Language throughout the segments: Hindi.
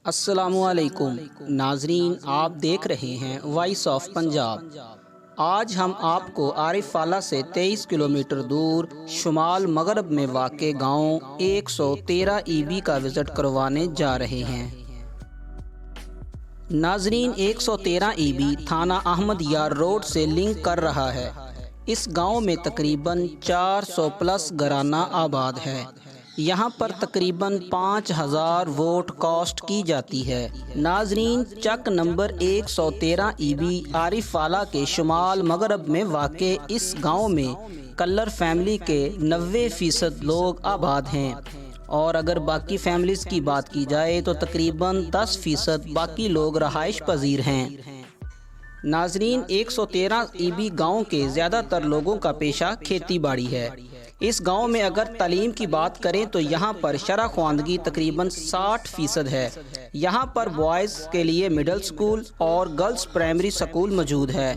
अस्सलामुअलैकुम नाजरीन, आप देख रहे हैं वॉइस ऑफ पंजाब। आज हम आपको आरिफ वाला से 23 किलोमीटर दूर शुमाल मगरब में वाक़े गांव 113 ईबी का विज़िट करवाने जा रहे हैं। नाजरीन, 113 ईबी थाना अहमद यार रोड से लिंक कर रहा है। इस गांव में तकरीबन 400 प्लस घराना आबाद है। यहाँ पर तकरीबन 5000 वोट कास्ट की जाती है। नाजरीन, चक नंबर 113 ईबी आरिफ वाला के शुमाल मगरब में वाक़े इस गांव में कल्लर फैमिली के 90% लोग आबाद हैं, और अगर बाकी फैमिलीज़ की बात की जाए तो तकरीबन 10% बाकी लोग रहाइश पजीर हैं। नाजरीन, 113 ईबी गाँव के ज़्यादातर लोगों का पेशा खेती बाड़ी है। इस गांव में अगर तालीम की बात करें तो यहाँ पर शरह ख्वानदगी तकरीबन 60% है। यहाँ पर बॉयज़ के लिए मिडिल स्कूल और गर्ल्स प्राइमरी स्कूल मौजूद है।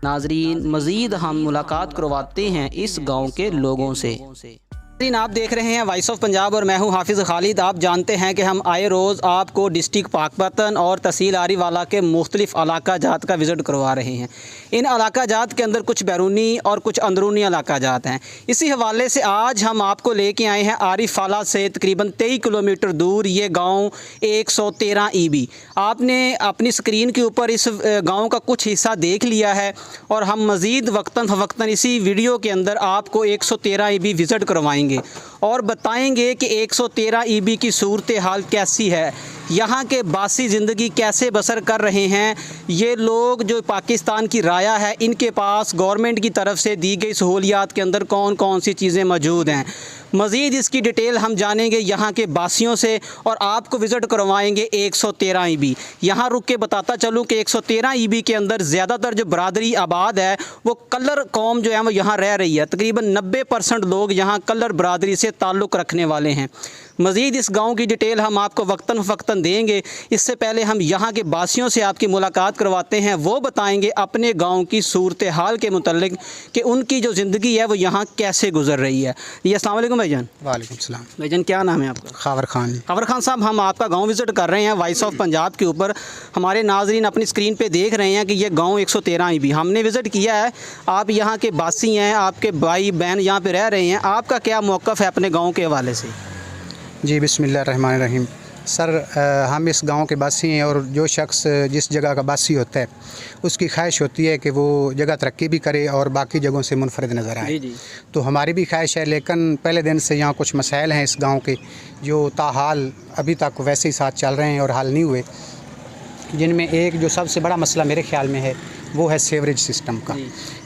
नाजरीन, मज़ीद हम मुलाकात करवाते हैं इस गांव के लोगों से। आप देख रहे हैं वॉइस ऑफ पंजाब और मैं हूं हाफिज़ खालिद। आप जानते हैं कि हम आए रोज़ आपको डिस्ट्रिक्ट पाकपतन और तहसील आरिफ वाला के मुख्तलिफ इलाका जात का विज़िट करवा रहे हैं। इन इलाका जात के अंदर कुछ बैरूनी और कुछ अंदरूनी इलाका जात हैं। इसी हवाले से आज हम आपको लेके आए हैं आरिफ वाला से तकरीबन 23 किलोमीटर दूर ये गाँव 113 ईबी। आपने अपनी स्क्रीन के ऊपर इस गाँव का कुछ हिस्सा देख लिया है और हम मज़ीद वक्तन फ़वक्तन इसी वीडियो के अंदर आपको 113 ईबी विज़िट करवाएंगे और बताएंगे कि 113 ईबी की सूरत हाल कैसी है, यहाँ के बासी ज़िंदगी कैसे बसर कर रहे हैं। ये लोग जो पाकिस्तान की राया है, इनके पास गवर्नमेंट की तरफ से दी गई सहूलियात के अंदर कौन कौन सी चीज़ें मौजूद हैं। मज़ीद इसकी डिटेल हम जानेंगे यहाँ के बासियों से और आपको विज़िट करवाएंगे 113 ईबी। यहाँ रुक के बताता चलूँ कि 113 ईबी के अंदर ज़्यादातर जो बरादरी आबाद है वो कलर कौम जो है वो यहाँ रह रही है। तकरीबन 90% लोग यहाँ कलर बरादरी से ताल्लुक़ रखने वाले हैं। मज़ीद इस गांव की डिटेल हम आपको वक्तन फ़वक्तन देंगे। इससे पहले हम यहाँ के बासियों से आपकी मुलाकात करवाते हैं। वो बताएंगे अपने गांव की सूरत हाल के मुतल्लिक़ कि उनकी जो ज़िंदगी है वो यहाँ कैसे गुजर रही है। जी, अस्सलाम वालेकुम भाईजान। वालेकुम सलाम। भाईजान, क्या नाम है आपका? खावर खान। खावर खान साहब, हम आपका गांव विज़िट कर रहे हैं वॉइस ऑफ पंजाब के ऊपर। हमारे नाजरीन अपनी स्क्रीन पे देख रहे हैं कि ये गांव 113 ईबी हमने विज़िट किया है। आप यहाँ के बासी हैं, आपके भाई बहन यहाँ पे रह रहे हैं। आपका क्या मौक़िफ़ है अपने गाँव के हवाले से? जी, बिस्मिल्लाहिर्रहमानिर्रहीम। सर, हम इस गांव के बासी हैं और जो शख्स जिस जगह का बासी होता है उसकी ख्वाहिश होती है कि वो जगह तरक्की भी करे और बाकी जगहों से मुनफरद नज़र आए। तो हमारी भी ख्वाहिश है, लेकिन पहले दिन से यहाँ कुछ मसाइल हैं इस गांव के जो ताहाल अभी तक वैसे ही साथ चल रहे हैं और हल नहीं हुए। जिनमें एक जो सबसे बड़ा मसला मेरे ख़्याल में है वो है सीवरेज सिस्टम का,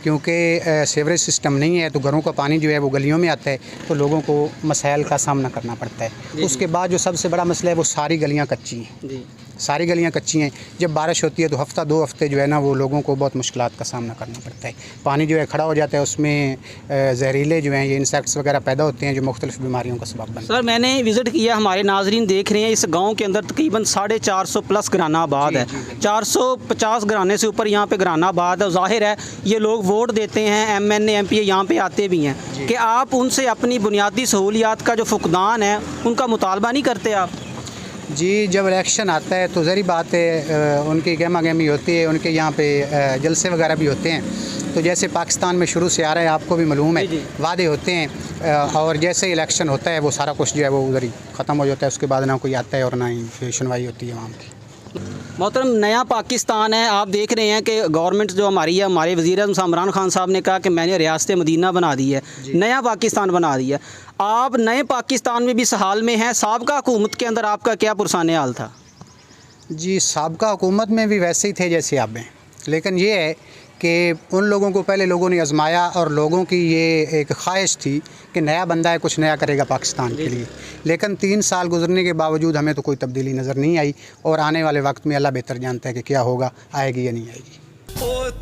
क्योंकि सीवरेज सिस्टम नहीं है तो घरों का पानी जो है वो गलियों में आता है, तो लोगों को मसाइल का सामना करना पड़ता है। उसके बाद जो सबसे बड़ा मसला है वो सारी गलियां कच्ची हैं। सारी गलियां कच्ची हैं। जब बारिश होती है तो हफ़्ता 2 हफ़्ते जो है ना वो लोगों को बहुत मुश्किलात का सामना करना पड़ता है। पानी जो है खड़ा हो जाता है, उसमें जहरीले जो हैं ये इंसेक्ट्स वगैरह पैदा होते हैं जो मुख्तलिफ बीमारियों का सबब बनते हैं। सर, मैंने विज़िट किया, हमारे नाजरीन देख रहे हैं इस गाँव के अंदर तकरीबन 450 प्लस घराना आबाद है। 450 घराने से ऊपर यहाँ पे घराना आबाद है। ज़ाहिर है ये लोग वोट देते हैं, MNA MPA यहाँ पे आते भी हैं कि आप उनसे अपनी बुनियादी सहूलियात का जो फुकदान है उनका मुतालबा नहीं करते आप? जी, जब इलेक्शन आता है तो ज़री बात है उनकी गहमा गहमी होती है, उनके यहाँ पे जलसे वगैरह भी होते हैं। तो जैसे पाकिस्तान में शुरू से आ रहा है, आपको भी मालूम है, वादे होते हैं और जैसे ही इलेक्शन होता है वो सारा कुछ जो है वो उधर ही ख़त्म हो जाता है। उसके बाद ना कोई आता है और ना ही सुनवाई होती है वहाँ की। मोहतरम, नया पाकिस्तान है। आप देख रहे हैं कि गवर्नमेंट जो हमारी है, हमारे वज़ीर-ए-आज़म इमरान खान साहब ने कहा कि मैंने रियासत मदीना बना दी है, नया पाकिस्तान बना दिया। आप नए पाकिस्तान में भी इस हाल में हैं। साबिक़ा हुकूमत के अंदर आपका क्या पुरसान हाल था? जी, साबिक़ा हुकूमत में भी वैसे ही थे जैसे आप हैं, लेकिन ये है कि उन लोगों को पहले लोगों ने आजमाया और लोगों की ये एक ख्वाहिश थी कि नया बंदा है, कुछ नया करेगा पाकिस्तान के लिए। लेकिन 3 साल गुजरने के बावजूद हमें तो कोई तब्दीली नज़र नहीं आई और आने वाले वक्त में अल्लाह बेहतर जानता है कि क्या होगा, आएगी या नहीं आएगी।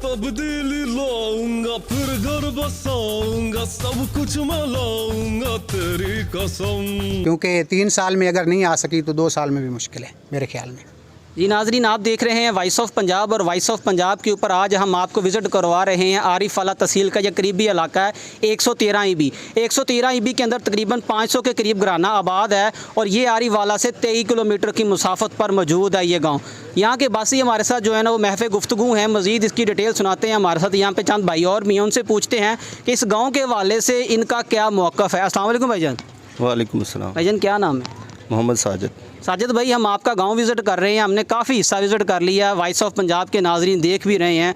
तब्दीली लाऊंगा, फिर घर बसाऊंगा, सब कुछ मैं लाऊंगा तेरी कसम। क्योंकि 3 साल में अगर नहीं आ सकी तो 2 साल में भी मुश्किल है मेरे ख्याल में। जी नाजरीन, आप देख रहे हैं वॉइस ऑफ पंजाब और वॉइस ऑफ पंजाब के ऊपर आज हम आपको विज़िट करवा रहे हैं आरिफ वाला तहसील का यह करीबी इलाका है 113 ईबी। 113 ईबी के अंदर तकरीबन 500 के करीब घराना आबाद है और ये आरिफ वाला से 23 किलोमीटर की मुसाफत पर मौजूद है ये गाँव। यहाँ के बासी हमारे साथ जो है ना वो महफ़ गुफ्तगू हैं, मज़ीद इसकी डिटेल सुनाते हैं। हमारे साथ यहाँ पे चंद भाई और भी हैं, उनसे पूछते हैं कि इस गाँव के हवाले से इनका क्या मौक़िफ़ है। अस्सलाम वालेकुम भाईजान। वालेकुम अस्सलाम। भाईजान क्या नाम है? मोहम्मद साजिद। साजिद भाई, हम आपका गांव विज़िट कर रहे हैं, हमने काफ़ी हिस्सा विज़िट कर लिया, वॉइस ऑफ पंजाब के नाजरीन देख भी रहे हैं।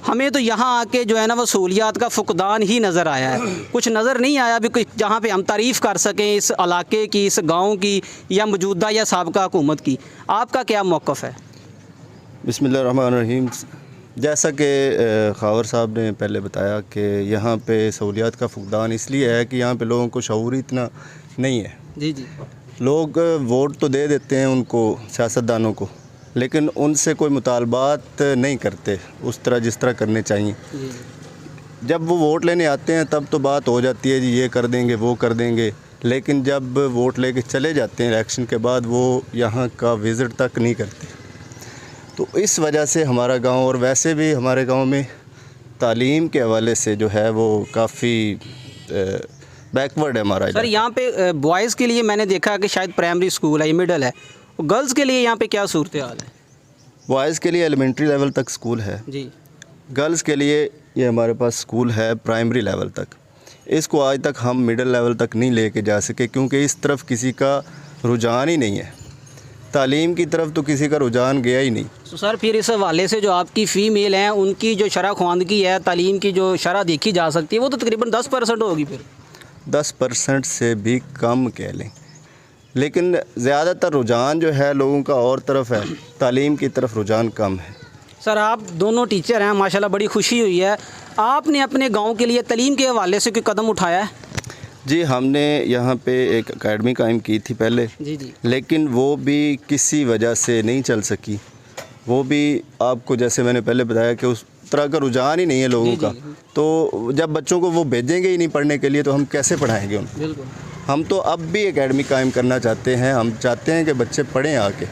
हमें तो यहाँ आके जो है ना वो सहूलियात का फुकदान ही नज़र आया है, कुछ नज़र नहीं आया भी कुछ जहाँ पे हम तारीफ़ कर सकें इस इलाके की, इस गांव की या मौजूदा या साबिक़ा हुकूमत की। आपका क्या मौक़िफ़ है? बिस्मिल्लाहिर्रहमानिर्रहीम। जैसा कि खावर साहब ने पहले बताया कि यहाँ पे सहूलियात का फुकदान इसलिए है कि यहाँ पे लोगों को शऊर इतना नहीं है। जी जी। लोग वोट तो दे देते हैं उनको, सियासतदानों को, लेकिन उनसे कोई मुतालबात नहीं करते उस तरह जिस तरह करने चाहिए। जब वो वोट लेने आते हैं तब तो बात हो जाती है जी ये कर देंगे वो कर देंगे, लेकिन जब वोट लेके चले जाते हैं इलेक्शन के बाद वो यहाँ का विज़िट तक नहीं करते। तो इस वजह से हमारा गांव, और वैसे भी हमारे गांव में तालीम के हवाले से जो है वो काफ़ी बैकवर्ड है हमारा। सर यहाँ पे बॉयज़ के लिए मैंने देखा कि शायद प्राइमरी स्कूल है, मिडल है, गर्ल्स के लिए यहाँ पे क्या सूरत हाल है? बॉयज़ के लिए एलिमेंट्री लेवल तक स्कूल है जी। गर्ल्स के लिए ये हमारे पास स्कूल है प्राइमरी लेवल तक। इसको आज तक हम मिडिल लेवल तक नहीं लेके जा सके क्योंकि इस तरफ किसी का रुझान ही नहीं है, तालीम की तरफ तो किसी का रुझान गया ही नहीं। तो सर फिर इस हवाले से जो आपकी फ़ीमेल हैं उनकी जो शरह ख्वानदगी है, तालीम की जो शरह देखी जा सकती है वो तो तकरीबन 10% होगी, फिर 10% से भी कम कह लें, लेकिन ज़्यादातर रुझान जो है लोगों का और तरफ है, तालीम की तरफ रुझान कम है। सर आप दोनों टीचर हैं, माशाल्लाह बड़ी खुशी हुई है। आपने अपने गांव के लिए तालीम के हवाले से कोई कदम उठाया है? जी, हमने यहाँ पे एक एकेडमी कायम की थी पहले। जी जी। लेकिन वो भी किसी वजह से नहीं चल सकी। वो भी आपको जैसे मैंने पहले बताया कि उस तरह का रुझान ही नहीं है लोगों का। तो जब बच्चों को वो भेजेंगे ही नहीं पढ़ने के लिए तो हम कैसे पढ़ाएंगे उनको? बिल्कुल। हम तो अब भी एकेडमी कायम करना चाहते हैं, हम चाहते हैं कि बच्चे पढ़ें आके,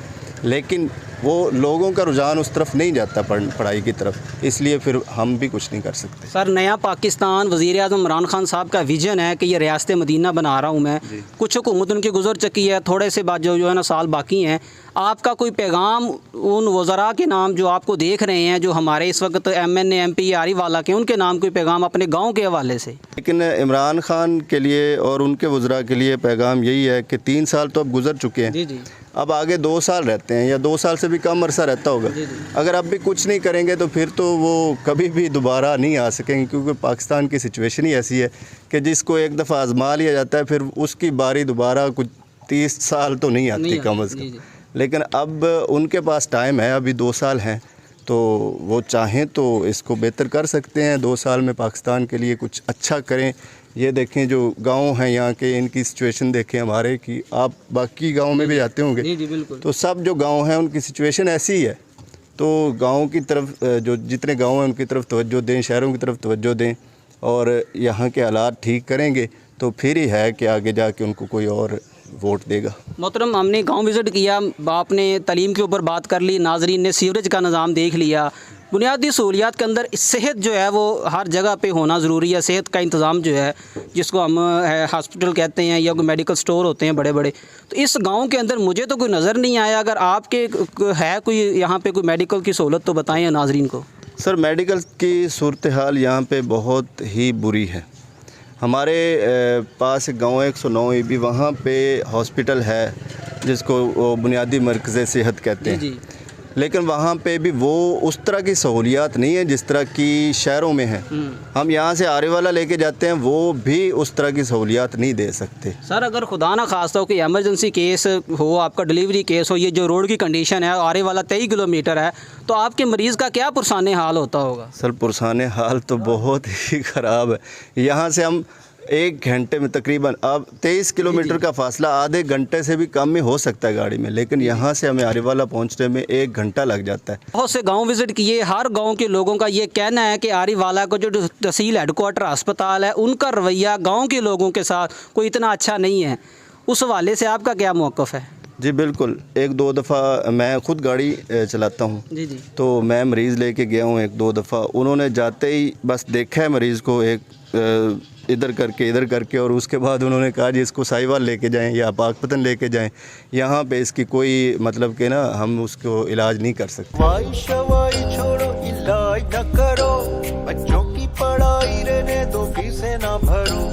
लेकिन वो लोगों का रुझान उस तरफ नहीं जाता पढ़ाई की तरफ, इसलिए फिर हम भी कुछ नहीं कर सकते। सर नया पाकिस्तान वज़ीर-ए-आज़म इमरान खान साहब का विज़न है कि ये रियासत मदीना बना रहा हूँ मैं, कुछ हुकूमत उनकी गुजर चुकी है, थोड़े से बाद जो है ना साल बाकी हैं। आपका कोई पैगाम उन वज़रा के नाम जो आपको देख रहे हैं, जो हमारे इस वक्त MNA MP आरिफ वाला के, उनके नाम कोई पैगाम अपने गाँव के हवाले से? लेकिन इमरान खान के लिए और उनके वज़रा के लिए पैगाम यही है कि 3 साल तो अब गुजर चुके हैं। जी जी। अब आगे 2 साल रहते हैं या 2 साल से भी कम अरसा रहता होगा। अगर अब भी कुछ नहीं करेंगे तो फिर तो वो कभी भी दोबारा नहीं आ सकेंगे, क्योंकि पाकिस्तान की सिचुएशन ही ऐसी है कि जिसको एक दफ़ा आजमा लिया जाता है फिर उसकी बारी दोबारा कुछ 30 साल तो नहीं आती कम अज़ कम। लेकिन अब उनके पास टाइम है, अभी 2 साल हैं, तो वो चाहें तो इसको बेहतर कर सकते हैं। 2 साल में पाकिस्तान के लिए कुछ अच्छा करें। ये देखें जो गांव हैं यहाँ के, इनकी सिचुएशन देखें हमारे की, आप बाकी गांव में भी जाते होंगे। जी जी बिल्कुल। तो सब जो गांव हैं उनकी सिचुएशन ऐसी ही है। तो गांव की तरफ जो जितने गांव हैं उनकी तरफ तवज्जो दें, शहरों की तरफ तवज्जो दें, और यहाँ के हालात ठीक करेंगे तो फिर ही है कि आगे जाके उनको कोई और वोट देगा। मोहतरम, हमने गांव विज़िट किया, आपने तालीम के ऊपर बात कर ली, नाजरीन ने सीवरेज का निज़ाम देख लिया, बुनियादी सहूलियात के अंदर सेहत जो है वो हर जगह पे होना ज़रूरी है। सेहत का इंतज़ाम जो है, जिसको हम हॉस्पिटल कहते हैं या कोई मेडिकल स्टोर होते हैं बड़े बड़े, तो इस गांव के अंदर मुझे तो कोई नज़र नहीं आया। अगर आपके है कोई यहाँ पे कोई मेडिकल की सहूलत तो बताएं नाजरीन को। सर मेडिकल की सूरत हाल यहाँ पे बहुत ही बुरी है। हमारे पास एक गाँव है 109 ईबी, वहाँ पे हॉस्पिटल है जिसको बुनियादी मरकज़ सेहत कहते हैं। जी। लेकिन वहाँ पे भी वो उस तरह की सहूलियात नहीं है जिस तरह की शहरों में है। हम यहाँ से आरे वाला लेके जाते हैं, वो भी उस तरह की सहूलियात नहीं दे सकते। सर अगर खुदा ना खास्ता हो कि एमरजेंसी केस हो, आपका डिलीवरी केस हो, ये जो रोड की कंडीशन है, आरे वाला 23 किलोमीटर है, तो आपके मरीज़ का क्या पुरसाने हाल होता होगा? सर पुरसाने हाल तो बहुत ही ख़राब है। यहाँ से हम 1 घंटे में तकरीबन, अब 23 किलोमीटर का फासला आधे घंटे से भी कम में हो सकता है गाड़ी में, लेकिन यहाँ से हमें आरीवाला पहुँचने में 1 घंटा लग जाता है। बहुत से गांव विज़िट किए, हर गांव के लोगों का ये कहना है कि आरीवाला को जो तहसील हेडक्वार्टर अस्पताल है, उनका रवैया गांव के लोगों के साथ कोई इतना अच्छा नहीं है। उस हवाले से आपका क्या मौक़िफ़ है? जी बिल्कुल, एक दो दफ़ा मैं ख़ुद गाड़ी चलाता हूँ। जी जी। तो मैं मरीज़ लेके गया हूँ एक दो दफ़ा, उन्होंने जाते ही बस देखा है मरीज़ को इधर करके और उसके बाद उन्होंने कहा जी इसको साहिवाल लेके जाएं या पाकपतन लेके जाएं, यहाँ पे इसकी कोई मतलब कि ना हम उसको इलाज नहीं कर सकते। वाई शवाई छोड़ो, इलाज न करो, बच्चों की पढ़ाई रहने दो, फीसें ना भरो।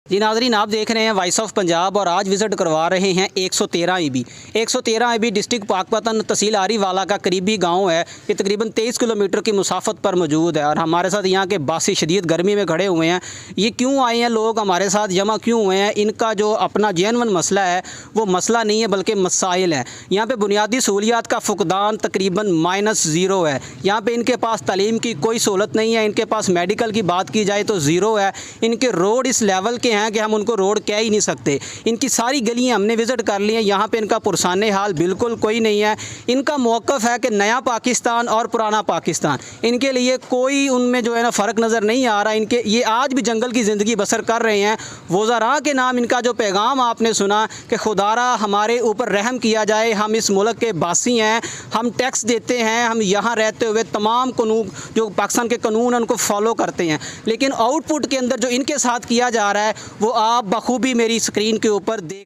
जी नाज़रीन, आप देख रहे हैं वॉइस ऑफ पंजाब और आज विज़िट करवा रहे हैं 113 ईबी। 113 ईबी डिस्ट्रिक्ट पाकपतन तहसील आरीवाला का करीबी गांव है। ये तकरीबन 23 किलोमीटर की मुसाफत पर मौजूद है और हमारे साथ यहाँ के बासी शदीद गर्मी में खड़े हुए हैं। ये क्यों आए हैं लोग हमारे साथ जमा क्यों हुए हैं? इनका जो अपना जेन्युइन मसला है वो मसला नहीं है बल्कि मसाइल है। यहाँ पर बुनियादी सहूलियात का फुकदान तकरीबन -0 है। यहाँ पर इनके पास तालीम की कोई सहूलत नहीं है, इनके पास मेडिकल की बात की जाए तो ज़ीरो है। इनके रोड इस लेवल के हैं कि हम उनको रोड कह ही नहीं सकते। इनकी सारी गलियां हमने विज़िट कर ली हैं, यहाँ पे इनका पुरसाने हाल बिल्कुल कोई नहीं है। इनका मौक़िफ़ है कि नया पाकिस्तान और पुराना पाकिस्तान, इनके लिए कोई उनमें जो है ना फ़र्क नज़र नहीं आ रहा। इनके ये आज भी जंगल की ज़िंदगी बसर कर रहे हैं। वज़रा के नाम इनका जो पैगाम आपने सुना कि खुदारा हमारे ऊपर रहम किया जाए, हम इस मुल्क के बासी हैं, हम टैक्स देते हैं, हम यहाँ रहते हुए तमाम कानून जो पाकिस्तान के कानून हैं उनको फॉलो करते हैं, लेकिन आउटपुट के अंदर जो इनके साथ किया जा रहा है वो आप बखूबी मेरी स्क्रीन के ऊपर देख।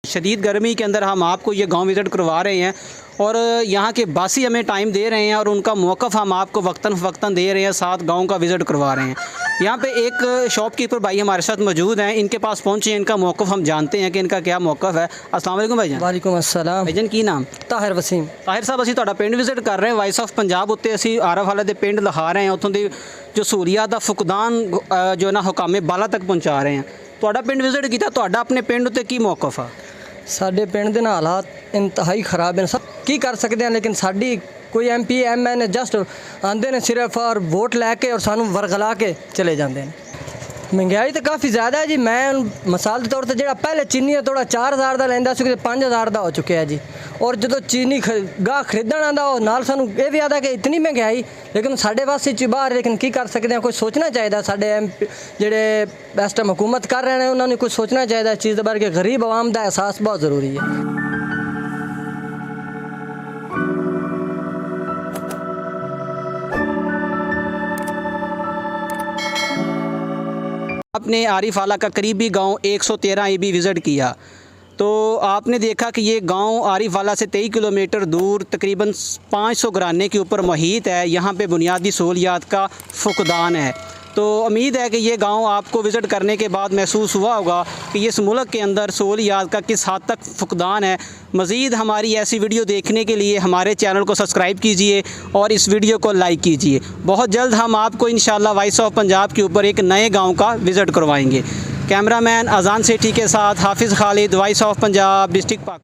शदीद गर्मी के अंदर हम आपको ये गांव विज़िट करवा रहे हैं और यहाँ के बासी हमें टाइम दे रहे हैं और उनका मौक़िफ़ हम आपको वक्तन फ़वक्तन दे रहे हैं, साथ गांव का विज़िट करवा रहे हैं। यहाँ पे एक शॉपकीपर भाई हमारे साथ मौजूद हैं, इनके पास पहुँचे हैं, इनका मौक़िफ़ हम जानते हैं कि इनका क्या मौक़िफ़ है। अस्सलाम वालेकुम भाईजान। वालेकुम अस्सलाम। भाईजान की नाम? ताहिर वसीम। ताहिर साहब, ਅਸੀਂ ਤੁਹਾਡਾ ਪਿੰਡ ਵਿਜ਼ਿਟ ਕਰ ਰਹੇ ਹਾਂ ਵਾਇਸ ਆਫ ਪੰਜਾਬ ਉੱਤੇ। ਅਸੀਂ ਆਰਾਵਾਲਾ ਦੇ ਪਿੰਡ ਦਿਖਾ ਰਹੇ ਹਾਂ, ਉੱਥੋਂ ਦੀ ਜੋ ਸਹੂਲੀਅਤ ਦਾ ਫੁਕਦਾਨ ਜੋ ਨਾ ਹੁਕਾਮੇ ਬਾਲਾ ਤੱਕ ਪਹੁੰਚਾ ਰਹੇ ਹਾਂ। ਤੁਹਾਡਾ ਪਿੰਡ ਵਿਜ਼ਿਟ ਕੀਤਾ, ਤੁਹਾਡਾ ਆਪਣੇ ਪਿੰਡ ਉੱਤੇ ਕੀ ਮੌਕਫ ਆ? ਸਾਡੇ ਪਿੰਡ ਦੇ ਨਾ ਹਾਲਾਤ ਇੰਤਹਾਈ ਖਰਾਬ ਨੇ, ਸਭ ਕੀ ਕਰ ਸਕਦੇ ਹਾਂ, ਲੇਕਿਨ ਸਾਡੀ ਕੋਈ MP MN ਜਸਟ ਆਉਂਦੇ ਨੇ ਸਿਰਫ ਔਰ ਵੋਟ ਲੈ ਕੇ ਔਰ ਸਾਨੂੰ ਵਰਗਲਾ ਕੇ ਚਲੇ ਜਾਂਦੇ ਨੇ। महंगाई तो काफ़ी ज़्यादा है जी। मैं मिसाल के तौर पर जो पहले चीनी थोड़ा 4000 का लेंदा सी, 5000 का हो चुके है जी। और जो चीनी गाह खरीदण आंदा वो नाल सानू ये भी आता कि इतनी महंगाई, लेकिन साढ़े वास्ते च बाहर, लेकिन की कर सकते हैं, कोई सोचना चाहिए। साढ़े MP जेडे इस टाइम हुकूमत कर रहे हैं उन्होंने कुछ सोचना चाहिए इस चीज़ के बारे कि गरीब आवाम का एहसास बहुत ज़रूरी है। आपने आरीवाला का करीबी गांव 113 ईबी विज़िट किया तो आपने देखा कि ये गांव आरीवाला से 23 किलोमीटर दूर तकरीबन 500 घराने के ऊपर मुहित है। यहाँ पे बुनियादी सहूलियात का फुकदान है। तो उम्मीद है कि ये गांव आपको विज़िट करने के बाद महसूस हुआ होगा कि इस मुल्क के अंदर सहूलियात का किस हद तक फुकदान है। मज़ीद हमारी ऐसी वीडियो देखने के लिए हमारे चैनल को सब्सक्राइब कीजिए और इस वीडियो को लाइक कीजिए। बहुत जल्द हम आपको इंशाल्लाह वॉइस ऑफ पंजाब के ऊपर एक नए गाँव का विज़िट करवाएँगे। कैमरामैन अजान सेठी के साथ हाफिज़ Khalid, voice of Punjab, district पाक।